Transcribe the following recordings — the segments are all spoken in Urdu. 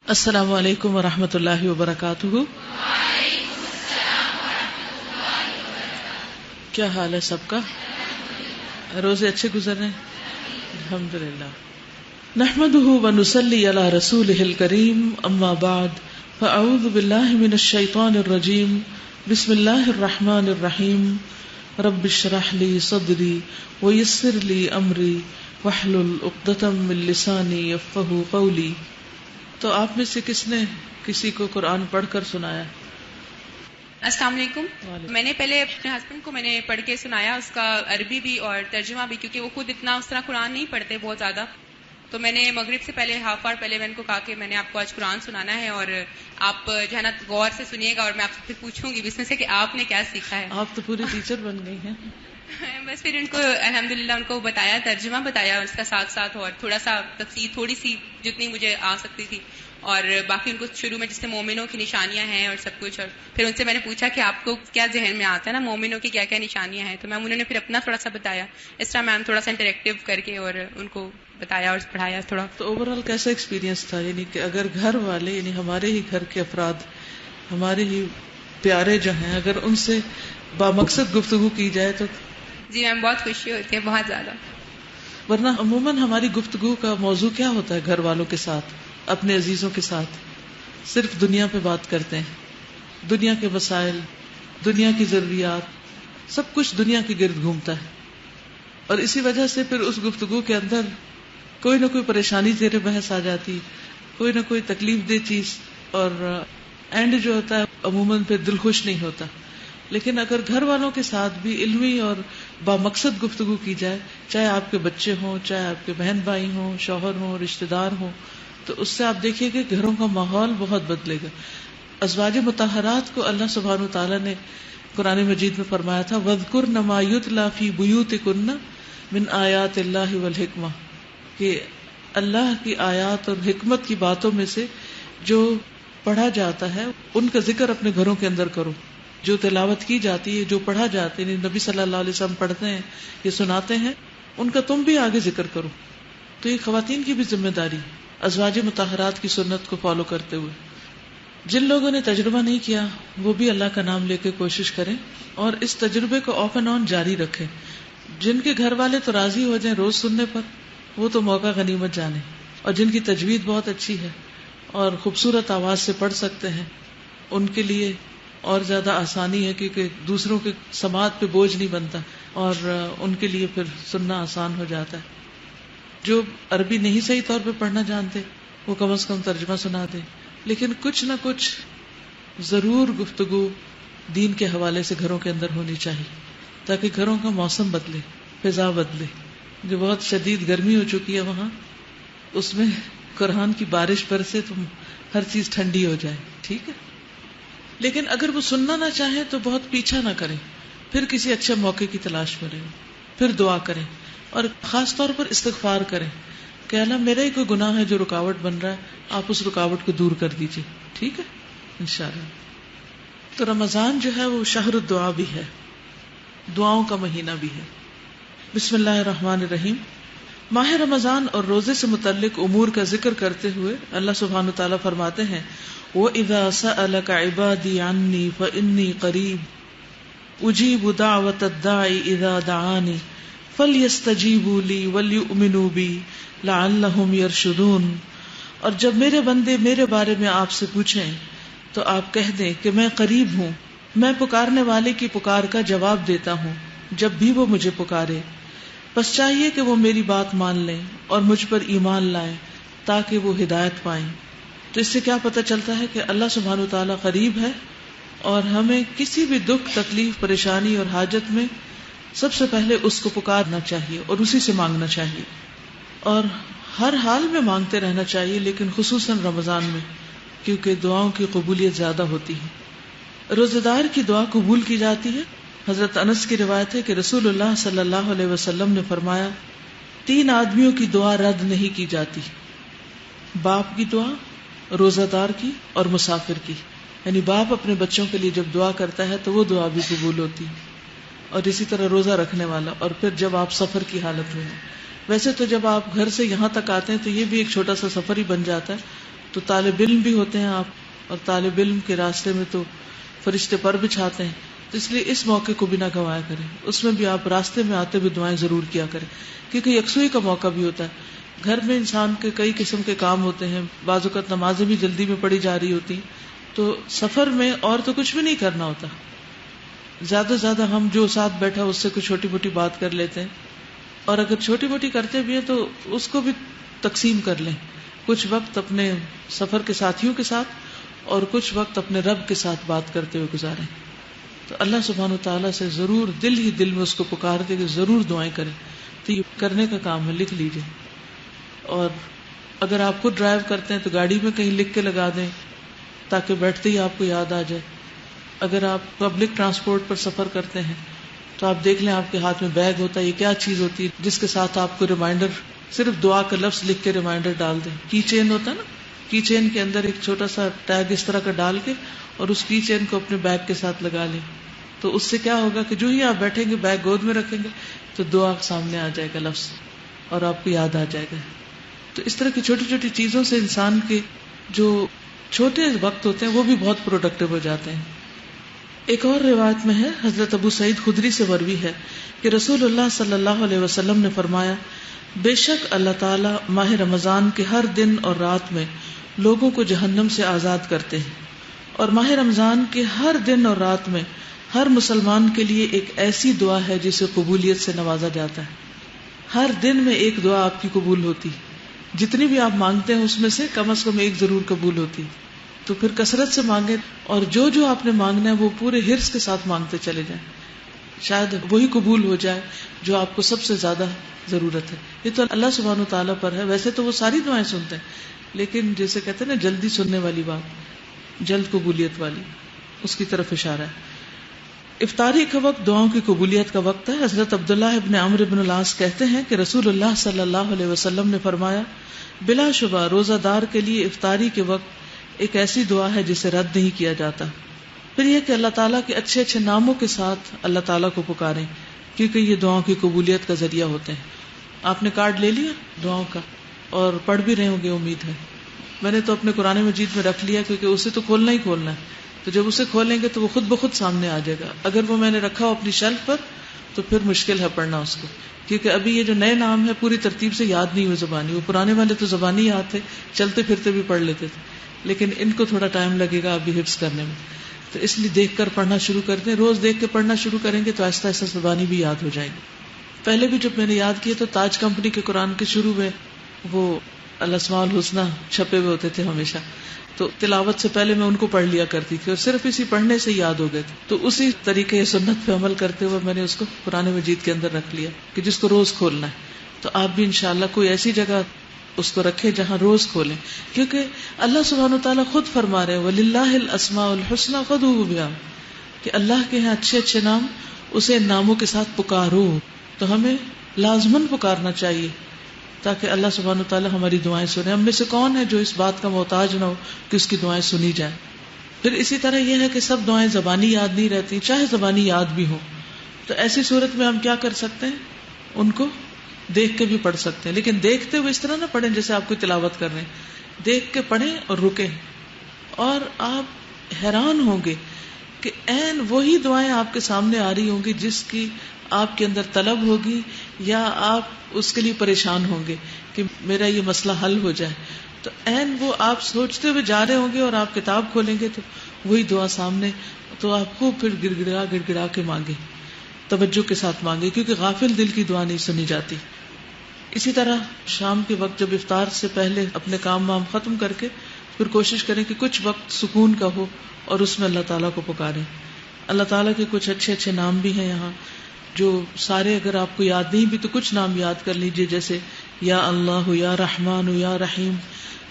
السلام علیکم ورحمۃ اللہ وبرکاتہ۔ کیا حال ہے سب کا؟ روزے اچھے گزر رہے ہیں؟ الحمدللہ۔ نحمده ونصلی علی رسولہ الکریم، اما بعد فاعوذ باللہ من الشیطان الرجیم، بسم اللہ الرحمن الرحیم، رب اشرح لی صدری ویسر لی امری واحلل عقدۃ من لسانی یفقہوا قولی۔ تو آپ میں سے کس نے کسی کو قرآن پڑھ کر سنایا؟ السلام علیکم۔ میں نے پہلے اپنے ہسبینڈ کو میں نے پڑھ کے سنایا، اس کا عربی بھی اور ترجمہ بھی، کیونکہ وہ خود اتنا اس طرح قرآن نہیں پڑھتے بہت زیادہ۔ تو میں نے مغرب سے پہلے ہاف آور پہلے میں ان کو کہا کہ میں نے آپ کو آج قرآن سنانا ہے، اور آپ جو ہے نا غور سے سنیے گا، اور میں آپ سے پھر پوچھوں گی اس میں سے کہ آپ نے کیا سیکھا ہے۔ آپ تو پوری ٹیچر بن گئی ہیں۔ بس پھر ان کو الحمدللہ ان کو بتایا، ترجمہ بتایا، اور اس کا ساتھ ساتھ اور تھوڑا سا تفسیر تھوڑی سی جتنی مجھے آ سکتی تھی، اور باقی ان کو شروع میں جس سے مومنوں کی نشانیاں ہیں اور سب کچھ، اور پھر ان سے میں نے پوچھا کہ آپ کو کیا ذہن میں آتا ہے نا مومنوں کی کیا کیا نشانیاں ہیں، تو میم انہوں نے پھر اپنا تھوڑا سا بتایا۔ اس طرح میم تھوڑا سا انٹریکٹیو کر کے اور ان کو بتایا اور پڑھایا تھوڑا۔ تو اوور آل کیسا ایکسپیرینس تھا؟ یعنی کہ اگر گھر والے، یعنی ہمارے ہی گھر کے افراد، ہمارے ہی پیارے جو ہیں، اگر ان سے بامقصد گفتگو کی جائے تو؟ جی میم بہت خوشی ہوتی ہے، بہت زیادہ۔ ورنہ عموماً ہماری گفتگو کا موضوع کیا ہوتا ہے؟ گھر والوں کے ساتھ، اپنے عزیزوں کے ساتھ صرف دنیا پہ بات کرتے ہیں، دنیا کے مسائل، دنیا کی ضروریات، سب کچھ دنیا کے گرد گھومتا ہے، اور اسی وجہ سے پھر اس گفتگو کے اندر کوئی نہ کوئی پریشانی زیر بحث آ جاتی، کوئی نہ کوئی تکلیف دہ چیز، اور اینڈ جو ہوتا ہے عموماً پھر دل خوش نہیں ہوتا۔ لیکن اگر گھر والوں کے ساتھ بھی علمی اور بامقصد گفتگو کی جائے، چاہے آپ کے بچے ہوں، چاہے آپ کے بہن بھائی ہوں، شوہر ہوں، رشتہ دار ہوں، تو اس سے آپ دیکھیے کہ گھروں کا ماحول بہت بدلے گا۔ ازواج مطہرات کو اللہ سبحانہ وتعالیٰ نے قرآن مجید میں فرمایا تھا وَاذْكُرْنَ مَا يُتْلَى فِي بُيُوتِكُنَّ مِنْ آیَاتِ اللَّهِ وَالْحِکْمَةِ، کہ اللہ کی آیات اور حکمت کی باتوں میں سے جو پڑھا جاتا ہے ان کا ذکر اپنے گھروں کے اندر کرو، جو تلاوت کی جاتی ہے، جو پڑھا جاتا ہے، نبی صلی اللہ علیہ وسلم پڑھتے ہیں، یہ سناتے ہیں، ان کا تم بھی آگے ذکر کرو۔ تو یہ خواتین کی بھی ذمہ داری ہے ازواج مطہرات کی سنت کو فالو کرتے ہوئے۔ جن لوگوں نے تجربہ نہیں کیا وہ بھی اللہ کا نام لے کے کوشش کریں اور اس تجربے کو آف اینڈ آن جاری رکھیں۔ جن کے گھر والے تو راضی ہو جائیں روز سننے پر، وہ تو موقع غنیمت جانے، اور جن کی تجوید بہت اچھی ہے اور خوبصورت آواز سے پڑھ سکتے ہیں، ان کے لیے اور زیادہ آسانی ہے، کیونکہ دوسروں کے سماعت پہ بوجھ نہیں بنتا، اور ان کے لیے پھر سننا آسان ہو جاتا ہے۔ جو عربی نہیں صحیح طور پہ پڑھنا جانتے وہ کم از کم ترجمہ سنا دیں، لیکن کچھ نہ کچھ ضرور گفتگو دین کے حوالے سے گھروں کے اندر ہونی چاہیے، تاکہ گھروں کا موسم بدلے، فضا بدلے۔ جو بہت شدید گرمی ہو چکی ہے وہاں، اس میں قرآن کی بارش برسے تو ہر چیز ٹھنڈی ہو جائے، ٹھیک ہے۔ لیکن اگر وہ سننا نہ چاہیں تو بہت پیچھا نہ کریں، پھر کسی اچھے موقع کی تلاش میں رہیں، پھر دعا کریں، اور خاص طور پر استغفار کریں کہ اللہ میرا ہی کوئی گناہ ہے جو رکاوٹ بن رہا ہے، آپ اس رکاوٹ کو دور کر دیجئے، ٹھیک ہے انشاءاللہ۔ تو رمضان جو ہے وہ شہر الدعا بھی ہے، دعاؤں کا مہینہ بھی ہے۔ بسم اللہ الرحمن الرحیم۔ ماہ رمضان اور روزے سے متعلق امور کا ذکر کرتے ہوئے اللہ سبحانہ وتعالیٰ فرماتے ہیں وَإِذَا سَأَلَكَ عِبَادِي عَنِّي فَإِنِّي قَرِيبٌ أُجِيبُ دَعْوَةَ الدَّاعِ إِذَا دَعَانِ فَلْيَسْتَجِيبُوا لِي وَلْيُؤْمِنُوا بِي لَعَلَّهُمْ يَرْشُدُونَ۔ اور جب میرے بندے میرے بارے میں آپ سے پوچھیں تو آپ کہہ دیں کہ میں قریب ہوں، میں پکارنے والے کی پکار کا جواب دیتا ہوں جب بھی وہ مجھے پکارے، بس چاہیے کہ وہ میری بات مان لیں اور مجھ پر ایمان لائیں تاکہ وہ ہدایت پائیں۔ تو اس سے کیا پتہ چلتا ہے کہ اللہ سبحانہ وتعالیٰ قریب ہے، اور ہمیں کسی بھی دکھ، تکلیف، پریشانی اور حاجت میں سب سے پہلے اس کو پکارنا چاہیے اور اسی سے مانگنا چاہیے، اور ہر حال میں مانگتے رہنا چاہیے، لیکن خصوصاً رمضان میں، کیونکہ دعاؤں کی قبولیت زیادہ ہوتی ہے۔ روزہ دار کی دعا قبول کی جاتی ہے۔ حضرت انس کی روایت ہے کہ رسول اللہ صلی اللہ علیہ وسلم نے فرمایا 3 آدمیوں کی دعا رد نہیں کی جاتی، باپ کی دعا، روزہ دار کی اور مسافر کی۔ یعنی باپ اپنے بچوں کے لیے جب دعا کرتا ہے تو وہ دعا بھی قبول ہوتی ہے، اور اسی طرح روزہ رکھنے والا، اور پھر جب آپ سفر کی حالت میں ہیں۔ ویسے تو جب آپ گھر سے یہاں تک آتے ہیں تو یہ بھی ایک چھوٹا سا سفر ہی بن جاتا ہے، تو طالب علم بھی ہوتے ہیں آپ, اور طالب علم کے راستے میں تو فرشتے پر بچھاتے ہیں, تو اس لیے اس موقع کو بھی نہ گنوایا کریں. اس میں بھی آپ راستے میں آتے ہوئے دعائیں ضرور کیا کریں, کیونکہ یکسوئی کا موقع بھی ہوتا ہے. گھر میں انسان کے کئی قسم کے کام ہوتے ہیں, بعض اوقات نمازیں بھی جلدی میں پڑھی جا رہی ہوتی, تو سفر میں اور تو کچھ بھی نہیں کرنا ہوتا. زیادہ سے زیادہ ہم جو ساتھ بیٹھا اس سے کوئی چھوٹی موٹی بات کر لیتے ہیں, اور اگر چھوٹی موٹی کرتے بھی ہیں تو اس کو بھی تقسیم کر لیں. کچھ وقت اپنے سفر کے ساتھیوں کے ساتھ اور کچھ وقت اپنے رب کے ساتھ بات کرتے ہوئے گزاریں. تو اللہ سبحانہ و تعالیٰ سے ضرور دل ہی دل میں اس کو پکار دے کہ ضرور دعائیں کریں. تو یہ کرنے کا کام ہے, لکھ لیجئے. اور اگر آپ خود ڈرائیو کرتے ہیں تو گاڑی میں کہیں لکھ کے لگا دیں تاکہ بیٹھتے ہی آپ کو یاد آ جائے. اگر آپ پبلک ٹرانسپورٹ پر سفر کرتے ہیں تو آپ دیکھ لیں آپ کے ہاتھ میں بیگ ہوتا ہے, یہ کیا چیز ہوتی ہے جس کے ساتھ آپ کو ریمائنڈر, صرف دعا کا لفظ لکھ کے ریمائنڈر ڈال دیں. کی چین ہوتا ہے نا, کی چین کے اندر ایک چھوٹا سا ٹیگ اس طرح کا ڈال کے اور اس کی چین کو اپنے بیگ کے ساتھ لگا لیں. تو اس سے کیا ہوگا کہ جو ہی آپ بیٹھیں گے بیگ گود میں رکھیں گے تو دعا سامنے آ جائے گا لفظ اور آپ کو یاد آ جائے گا. تو اس طرح کی چھوٹی چھوٹی چیزوں سے انسان کے جو چھوٹے وقت ہوتے ہیں وہ بھی بہت پروڈکٹیو ہو جاتے ہیں. ایک اور روایت میں ہے, حضرت ابو سعید خدری سے مروی ہے کہ رسول اللہ صلی اللہ علیہ وسلم نے فرمایا, بے شک اللہ تعالی ماہ رمضان کے ہر دن اور رات میں لوگوں کو جہنم سے آزاد کرتے ہیں, اور ماہ رمضان کے ہر دن اور رات میں ہر مسلمان کے لیے ایک ایسی دعا ہے جسے قبولیت سے نوازا جاتا ہے. ہر دن میں ایک دعا آپ کی قبول ہوتی, جتنی بھی آپ مانگتے ہیں اس میں سے کم از کم ایک ضرور قبول ہوتی. تو پھر کثرت سے مانگیں, اور جو آپ نے مانگنا ہے وہ پورے حرص کے ساتھ مانگتے چلے جائیں, شاید وہی قبول ہو جائے جو آپ کو سب سے زیادہ ضرورت ہے. یہ تو اللہ سبحانہ و تعالیٰ پر ہے. ویسے تو وہ ساری دعائیں سنتے ہیں, لیکن جیسے کہتے ہیں نا جلدی سننے والی بات, جلد قبولیت والی, اس کی طرف اشارہ ہے. افطاری کا وقت دعاؤں کی قبولیت کا وقت ہے. حضرت عبداللہ ابن عمرو بن العاص کہتے ہیں کہ رسول اللہ صلی اللہ علیہ وسلم نے فرمایا, بلا شبہ روزہ دار کے لیے افطاری کے وقت ایک ایسی دعا ہے جسے رد نہیں کیا جاتا. پھر یہ کہ اللہ تعالیٰ کے اچھے اچھے ناموں کے ساتھ اللہ تعالیٰ کو پکاریں, کیونکہ یہ دعاؤں کی قبولیت کا ذریعہ ہوتے ہیں. آپ نے کارڈ لے لیا دعاؤں کا اور پڑھ بھی رہے ہوں گے امید ہے. میں نے تو اپنے قرآن مجید میں رکھ لیا, کیونکہ اسے تو کھولنا ہی کھولنا ہے. تو جب اسے کھولیں گے تو وہ خود بخود سامنے آ جائے گا. اگر وہ میں نے رکھا ہو اپنی شیلف پر تو پھر مشکل ہے پڑھنا اس کو, کیونکہ ابھی یہ جو نئے نام ہے پوری ترتیب سے یاد نہیں ہوئے زبانی. وہ پرانے والے تو زبانی یاد تھے, چلتے پھرتے بھی پڑھ لیتے تھے, لیکن ان کو تھوڑا ٹائم لگے گا ابھی حفظ کرنے میں. تو اس لیے دیکھ کر پڑھنا شروع کر دیں. روز دیکھ کے پڑھنا شروع کریں گے تو آہستہ آہستہ زبانی بھی یاد ہو جائے گی. پہلے بھی جب میں نے یاد کیے تو تاج کمپنی کے قرآن کے شروع میں وہ الاسماء الحسنی چھپے ہوئے ہوتے تھے ہمیشہ, تو تلاوت سے پہلے میں ان کو پڑھ لیا کرتی تھی اور صرف اسی پڑھنے سے یاد ہو گئے تھے. تو اسی طریقے سنت پہ عمل کرتے ہوئے میں نے اس کو قرآن مجید کے اندر رکھ لیا کہ جس کو روز کھولنا ہے. تو آپ بھی انشاءاللہ کوئی ایسی جگہ اس کو رکھے جہاں روز کھولیں, کیونکہ اللہ سبحانہ و تعالیٰ خود فرما رہے وَلِلَّهِ الْأَسْمَاءُ الْحُسْنَى فَادْعُوهُ بِهَا, کہ اللہ کے ہیں اچھے اچھے نام, اسے ان ناموں کے ساتھ پکارو. تو ہمیں لازماً پکارنا چاہیے تاکہ اللہ سبحانہ و تعالیٰ ہماری دعائیں سنے. ہم میں سے کون ہے جو اس بات کا محتاج نہ ہو کہ اس کی دعائیں سنی جائیں. پھر اسی طرح یہ ہے کہ سب دعائیں زبانی یاد نہیں رہتی, چاہے زبانی یاد بھی ہو, تو ایسی صورت میں ہم کیا کر سکتے ہیں, ان کو دیکھ کے بھی پڑھ سکتے ہیں. لیکن دیکھتے ہوئے اس طرح نہ پڑھیں جیسے آپ کو تلاوت کر رہے ہیں, دیکھ کے پڑھیں اور رکیں. اور آپ حیران ہوں گے کہ عین وہی دعائیں آپ کے سامنے آ رہی ہوں گی جس کی آپ کے اندر طلب ہوگی, یا آپ اس کے لیے پریشان ہوں گے کہ میرا یہ مسئلہ حل ہو جائے. تو عین وہ آپ سوچتے ہوئے جا رہے ہوں گے اور آپ کتاب کھولیں گے تو وہی دعا سامنے, تو آپ کو پھر گڑ گڑا کے مانگے, توجہ کے ساتھ مانگے, کیونکہ غافل دل کی دعا نہیں سنی جاتی. اسی طرح شام کے وقت جب افطار سے پہلے اپنے کام وام ختم کر کے پھر کوشش کریں کہ کچھ وقت سکون کا ہو اور اس میں اللہ تعالیٰ کو پکاریں. اللہ تعالیٰ کے کچھ اچھے اچھے نام بھی ہیں یہاں, جو سارے اگر آپ کو یاد نہیں بھی تو کچھ نام یاد کر لیجئے, جیسے یا اللہ, یا رحمان, یا رحیم,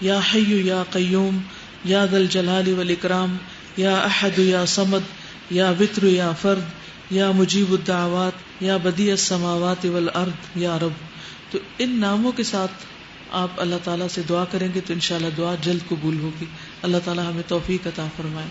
یا حی, یا قیوم, یا ذا الجلال والاکرام, یا احد, یا صمد, یا وتر, یا فرد, یا مجیب الدعوات, یا بدیع السماوات والارض, یا رب. تو ان ناموں کے ساتھ آپ اللہ تعالیٰ سے دعا کریں گے تو انشاءاللہ دعا جلد قبول ہوگی. اللہ تعالیٰ ہمیں توفیق عطا فرمائے.